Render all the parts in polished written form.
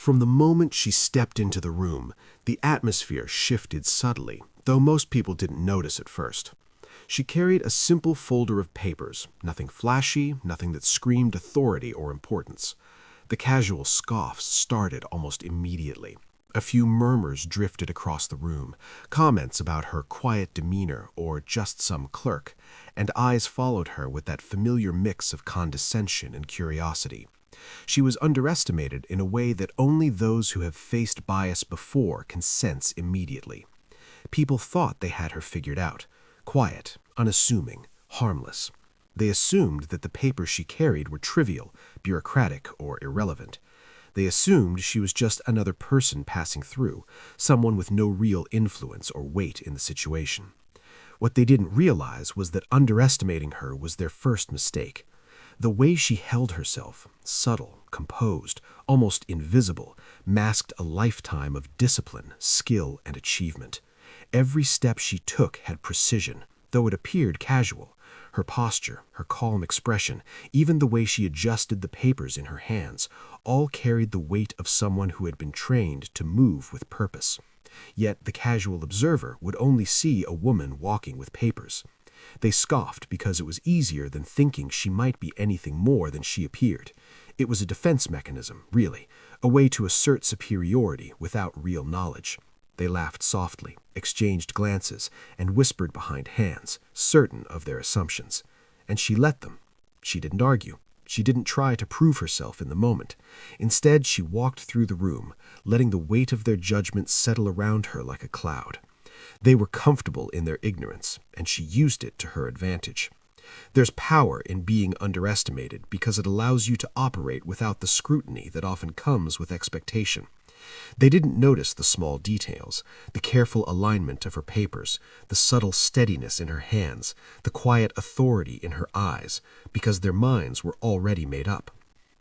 From the moment she stepped into the room, the atmosphere shifted subtly, though most people didn't notice at first. She carried a simple folder of papers, nothing flashy, nothing that screamed authority or importance. The casual scoffs started almost immediately. A few murmurs drifted across the room, comments about her quiet demeanor or just some clerk, and eyes followed her with that familiar mix of condescension and curiosity. She was underestimated in a way that only those who have faced bias before can sense immediately. People thought they had her figured out, quiet, unassuming, harmless. They assumed that the papers she carried were trivial, bureaucratic, or irrelevant. They assumed she was just another person passing through, someone with no real influence or weight in the situation. What they didn't realize was that underestimating her was their first mistake. The way she held herself, subtle, composed, almost invisible, masked a lifetime of discipline, skill, and achievement. Every step she took had precision, though it appeared casual. Her posture, her calm expression, even the way she adjusted the papers in her hands, all carried the weight of someone who had been trained to move with purpose. Yet the casual observer would only see a woman walking with papers. They scoffed because it was easier than thinking she might be anything more than she appeared. It was a defense mechanism, really, a way to assert superiority without real knowledge. They laughed softly, exchanged glances, and whispered behind hands, certain of their assumptions. And she let them. She didn't argue. She didn't try to prove herself in the moment. Instead, she walked through the room, letting the weight of their judgment settle around her like a cloud. They were comfortable in their ignorance, and she used it to her advantage. There's power in being underestimated because it allows you to operate without the scrutiny that often comes with expectation. They didn't notice the small details, the careful alignment of her papers, the subtle steadiness in her hands, the quiet authority in her eyes, because their minds were already made up.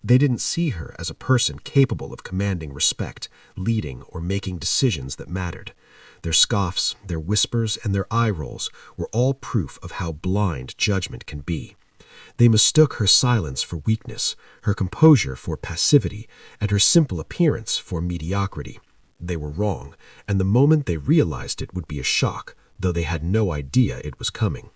They didn't see her as a person capable of commanding respect, leading, or making decisions that mattered. Their scoffs, their whispers, and their eye rolls were all proof of how blind judgment can be. They mistook her silence for weakness, her composure for passivity, and her simple appearance for mediocrity. They were wrong, and the moment they realized it would be a shock, though they had no idea it was coming.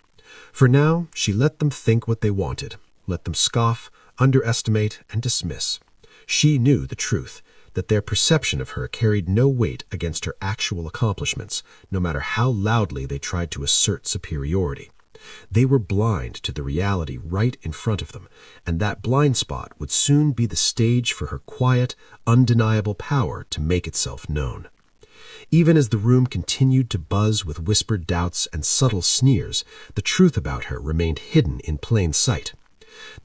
For now, she let them think what they wanted, let them scoff, underestimate, and dismiss. She knew the truth, that their perception of her carried no weight against her actual accomplishments, no matter how loudly they tried to assert superiority. They were blind to the reality right in front of them, and that blind spot would soon be the stage for her quiet, undeniable power to make itself known. Even as the room continued to buzz with whispered doubts and subtle sneers, the truth about her remained hidden in plain sight.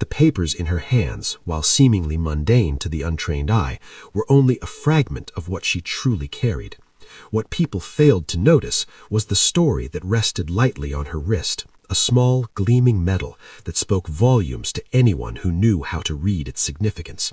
The papers in her hands, while seemingly mundane to the untrained eye, were only a fragment of what she truly carried. What people failed to notice was the story that rested lightly on her wrist, a small, gleaming medal that spoke volumes to anyone who knew how to read its significance.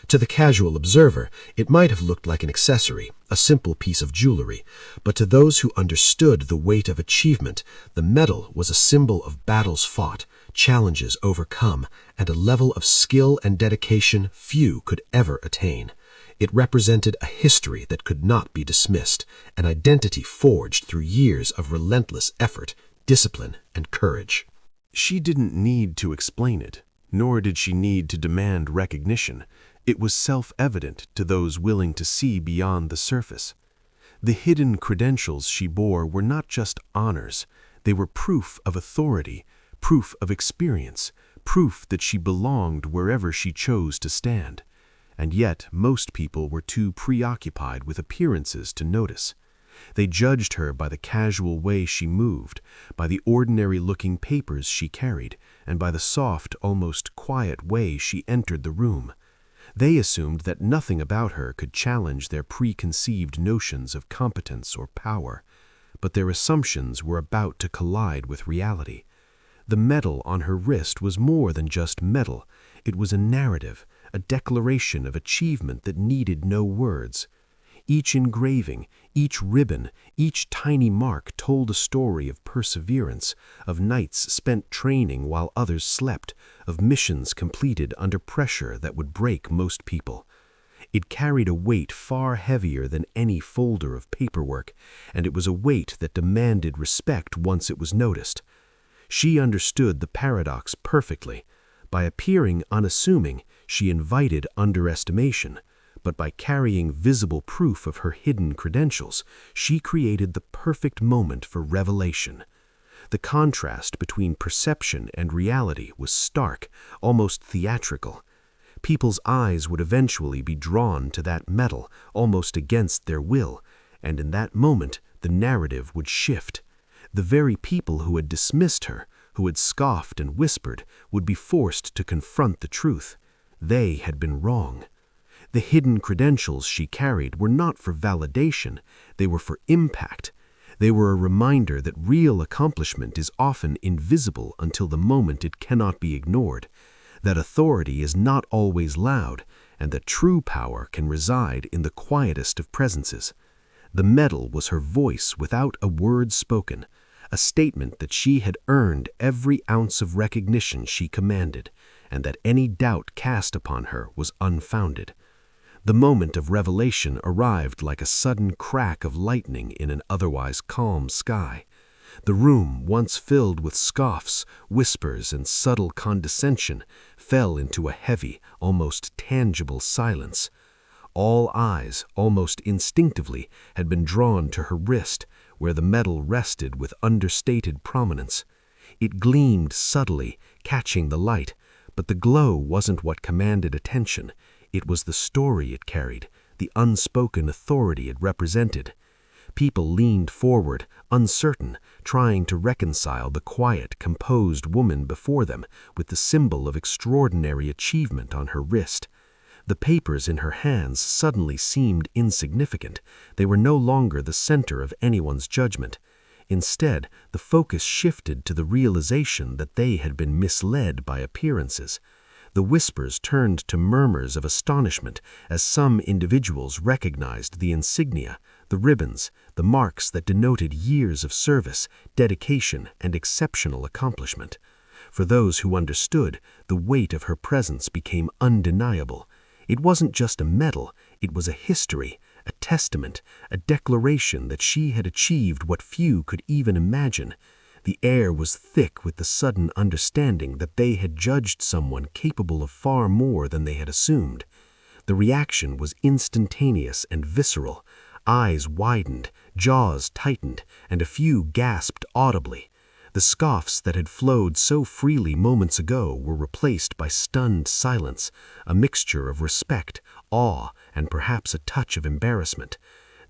To the casual observer, it might have looked like an accessory, a simple piece of jewelry, but to those who understood the weight of achievement, the medal was a symbol of battles fought, challenges overcome, and a level of skill and dedication few could ever attain. It represented a history that could not be dismissed, an identity forged through years of relentless effort, discipline, and courage. She didn't need to explain it, nor did she need to demand recognition. It was self-evident to those willing to see beyond the surface. The hidden credentials she bore were not just honors. They were proof of authority, proof of experience, proof that she belonged wherever she chose to stand. And yet most people were too preoccupied with appearances to notice. They judged her by the casual way she moved, by the ordinary-looking papers she carried, and by the soft, almost quiet way she entered the room. They assumed that nothing about her could challenge their preconceived notions of competence or power, but their assumptions were about to collide with reality. The medal on her wrist was more than just metal. It was a narrative, a declaration of achievement that needed no words. Each engraving, each ribbon, each tiny mark told a story of perseverance, of nights spent training while others slept, of missions completed under pressure that would break most people. It carried a weight far heavier than any folder of paperwork, and it was a weight that demanded respect once it was noticed. She understood the paradox perfectly. By appearing unassuming, she invited underestimation, but by carrying visible proof of her hidden credentials, she created the perfect moment for revelation. The contrast between perception and reality was stark, almost theatrical. People's eyes would eventually be drawn to that metal, almost against their will, and in that moment the narrative would shift. The very people who had dismissed her, who had scoffed and whispered, would be forced to confront the truth. They had been wrong. The hidden credentials she carried were not for validation, they were for impact. They were a reminder that real accomplishment is often invisible until the moment it cannot be ignored, that authority is not always loud, and that true power can reside in the quietest of presences. The medal was her voice without a word spoken, a statement that she had earned every ounce of recognition she commanded, and that any doubt cast upon her was unfounded. The moment of revelation arrived like a sudden crack of lightning in an otherwise calm sky. The room, once filled with scoffs, whispers, and subtle condescension, fell into a heavy, almost tangible silence. All eyes, almost instinctively, had been drawn to her wrist, where the medal rested with understated prominence. It gleamed subtly, catching the light, but the glow wasn't what commanded attention. It was the story it carried, the unspoken authority it represented. People leaned forward, uncertain, trying to reconcile the quiet, composed woman before them with the symbol of extraordinary achievement on her wrist. The papers in her hands suddenly seemed insignificant. They were no longer the center of anyone's judgment. Instead, the focus shifted to the realization that they had been misled by appearances. The whispers turned to murmurs of astonishment as some individuals recognized the insignia, the ribbons, the marks that denoted years of service, dedication, and exceptional accomplishment. For those who understood, the weight of her presence became undeniable. It wasn't just a medal, it was a history, a testament, a declaration that she had achieved what few could even imagine. The air was thick with the sudden understanding that they had judged someone capable of far more than they had assumed. The reaction was instantaneous and visceral. Eyes widened, jaws tightened, and a few gasped audibly. The scoffs that had flowed so freely moments ago were replaced by stunned silence, a mixture of respect, awe, and perhaps a touch of embarrassment.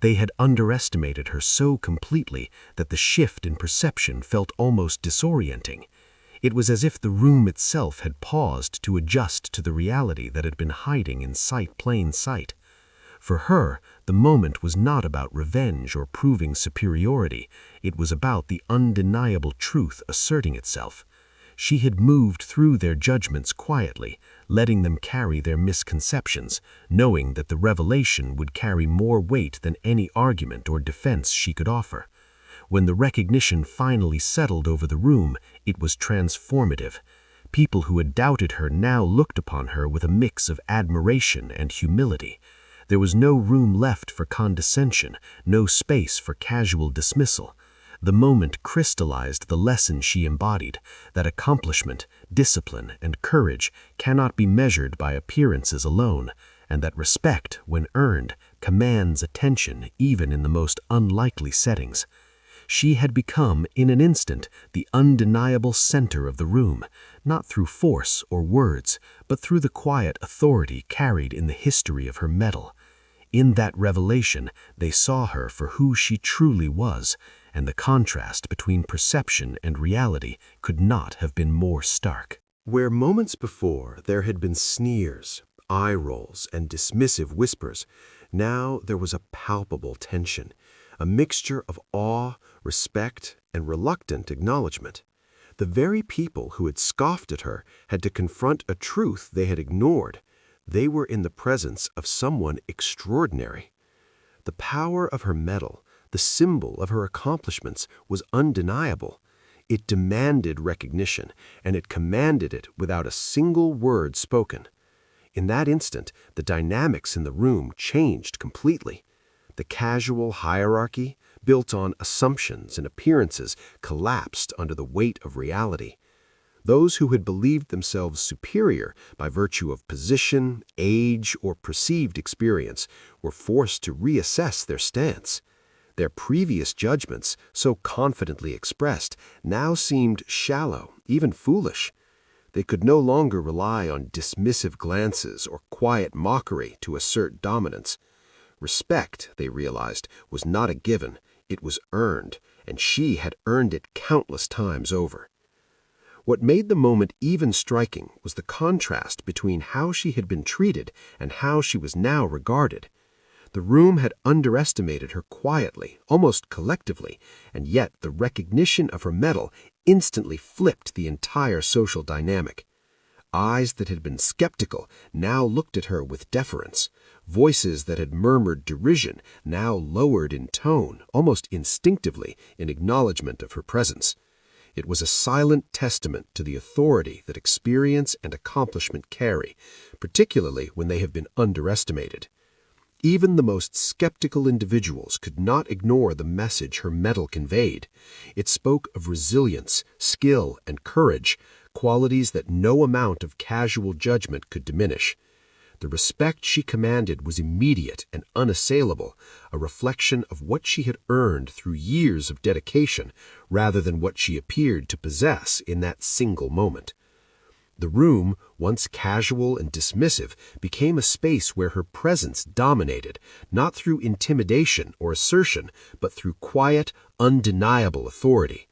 They had underestimated her so completely that the shift in perception felt almost disorienting. It was as if the room itself had paused to adjust to the reality that had been hiding in plain sight. For her, the moment was not about revenge or proving superiority. It was about the undeniable truth asserting itself. She had moved through their judgments quietly, letting them carry their misconceptions, knowing that the revelation would carry more weight than any argument or defense she could offer. When the recognition finally settled over the room, it was transformative. People who had doubted her now looked upon her with a mix of admiration and humility. There was no room left for condescension, no space for casual dismissal. The moment crystallized the lesson she embodied, that accomplishment, discipline, and courage cannot be measured by appearances alone, and that respect, when earned, commands attention even in the most unlikely settings. She had become, in an instant, the undeniable center of the room, not through force or words, but through the quiet authority carried in the history of her medal. In that revelation, they saw her for who she truly was, and the contrast between perception and reality could not have been more stark. Where moments before there had been sneers, eye rolls, and dismissive whispers, now there was a palpable tension, a mixture of awe, respect, and reluctant acknowledgement. The very people who had scoffed at her had to confront a truth they had ignored. They were in the presence of someone extraordinary. The power of her medal, the symbol of her accomplishments, was undeniable. It demanded recognition, and it commanded it without a single word spoken. In that instant, the dynamics in the room changed completely. The casual hierarchy, built on assumptions and appearances, collapsed under the weight of reality. Those who had believed themselves superior by virtue of position, age, or perceived experience were forced to reassess their stance. Their previous judgments, so confidently expressed, now seemed shallow, even foolish. They could no longer rely on dismissive glances or quiet mockery to assert dominance. Respect, they realized, was not a given, it was earned, and she had earned it countless times over. What made the moment even striking was the contrast between how she had been treated and how she was now regarded. The room had underestimated her quietly, almost collectively, and yet the recognition of her mettle instantly flipped the entire social dynamic. Eyes that had been skeptical now looked at her with deference. Voices that had murmured derision now lowered in tone, almost instinctively, in acknowledgement of her presence. It was a silent testament to the authority that experience and accomplishment carry, particularly when they have been underestimated. Even the most skeptical individuals could not ignore the message her mettle conveyed. It spoke of resilience, skill, and courage, qualities that no amount of casual judgment could diminish. The respect she commanded was immediate and unassailable, a reflection of what she had earned through years of dedication, rather than what she appeared to possess in that single moment. The room, once casual and dismissive, became a space where her presence dominated, not through intimidation or assertion, but through quiet, undeniable authority.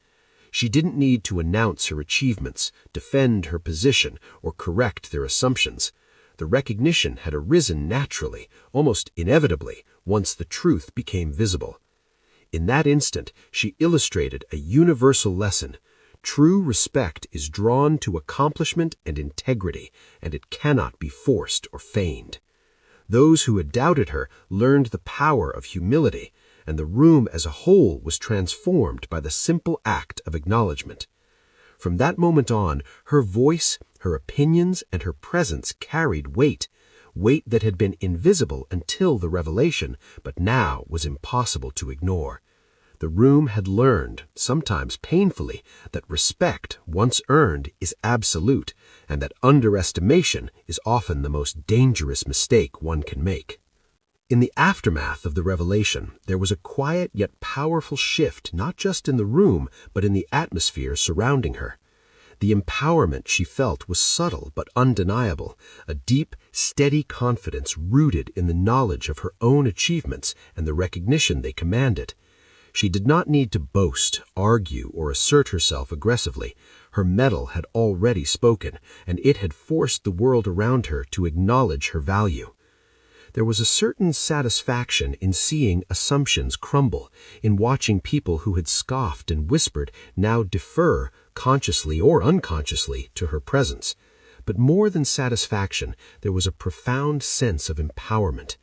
She didn't need to announce her achievements, defend her position, or correct their assumptions. The recognition had arisen naturally, almost inevitably, once the truth became visible. In that instant, she illustrated a universal lesson. True respect is drawn to accomplishment and integrity, and it cannot be forced or feigned. Those who had doubted her learned the power of humility, and the room as a whole was transformed by the simple act of acknowledgement. From that moment on, her voice, her opinions, and her presence carried weight that had been invisible until the revelation, but now was impossible to ignore. The room had learned, sometimes painfully, that respect, once earned, is absolute, and that underestimation is often the most dangerous mistake one can make. In the aftermath of the revelation, there was a quiet yet powerful shift not just in the room, but in the atmosphere surrounding her. The empowerment she felt was subtle but undeniable, a deep, steady confidence rooted in the knowledge of her own achievements and the recognition they commanded. She did not need to boast, argue, or assert herself aggressively. Her mettle had already spoken, and it had forced the world around her to acknowledge her value. There was a certain satisfaction in seeing assumptions crumble, in watching people who had scoffed and whispered now defer, consciously or unconsciously, to her presence. But more than satisfaction, there was a profound sense of empowerment.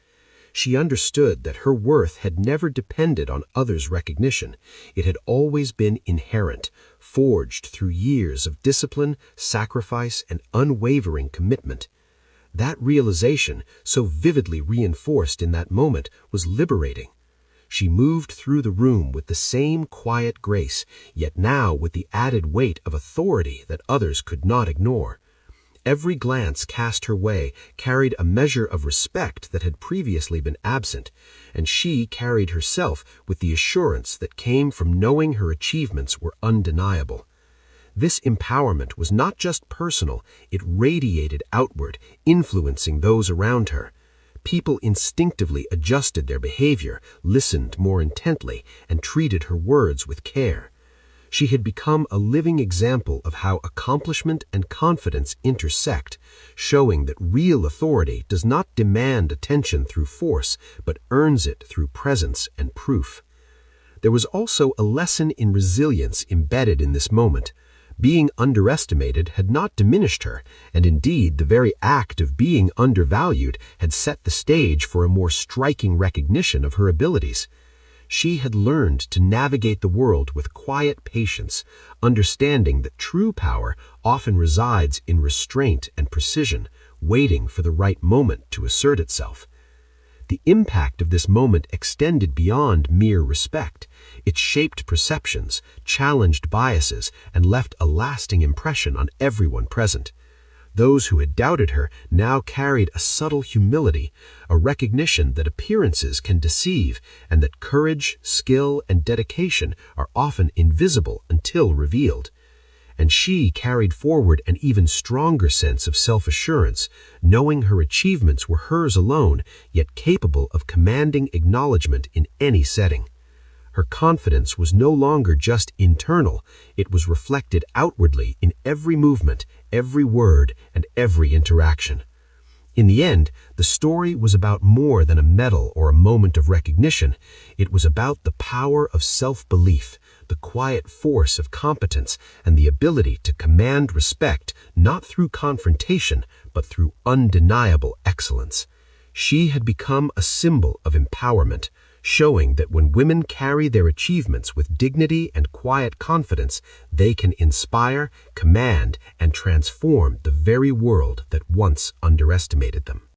She understood that her worth had never depended on others' recognition. It had always been inherent, forged through years of discipline, sacrifice, and unwavering commitment. That realization, so vividly reinforced in that moment, was liberating. She moved through the room with the same quiet grace, yet now with the added weight of authority that others could not ignore. Every glance cast her way carried a measure of respect that had previously been absent, and she carried herself with the assurance that came from knowing her achievements were undeniable. This empowerment was not just personal, it radiated outward, influencing those around her. People instinctively adjusted their behavior, listened more intently, and treated her words with care. She had become a living example of how accomplishment and confidence intersect, showing that real authority does not demand attention through force, but earns it through presence and proof. There was also a lesson in resilience embedded in this moment. Being underestimated had not diminished her, and indeed the very act of being undervalued had set the stage for a more striking recognition of her abilities. She had learned to navigate the world with quiet patience, understanding that true power often resides in restraint and precision, waiting for the right moment to assert itself. The impact of this moment extended beyond mere respect. It shaped perceptions, challenged biases, and left a lasting impression on everyone present. Those who had doubted her now carried a subtle humility, a recognition that appearances can deceive and that courage, skill, and dedication are often invisible until revealed. And she carried forward an even stronger sense of self-assurance, knowing her achievements were hers alone, yet capable of commanding acknowledgement in any setting. Her confidence was no longer just internal, it was reflected outwardly in every movement, every word, and every interaction. In the end, the story was about more than a medal or a moment of recognition. It was about the power of self-belief, the quiet force of competence, and the ability to command respect not through confrontation, but through undeniable excellence. She had become a symbol of empowerment, showing that when women carry their achievements with dignity and quiet confidence, they can inspire, command, and transform the very world that once underestimated them.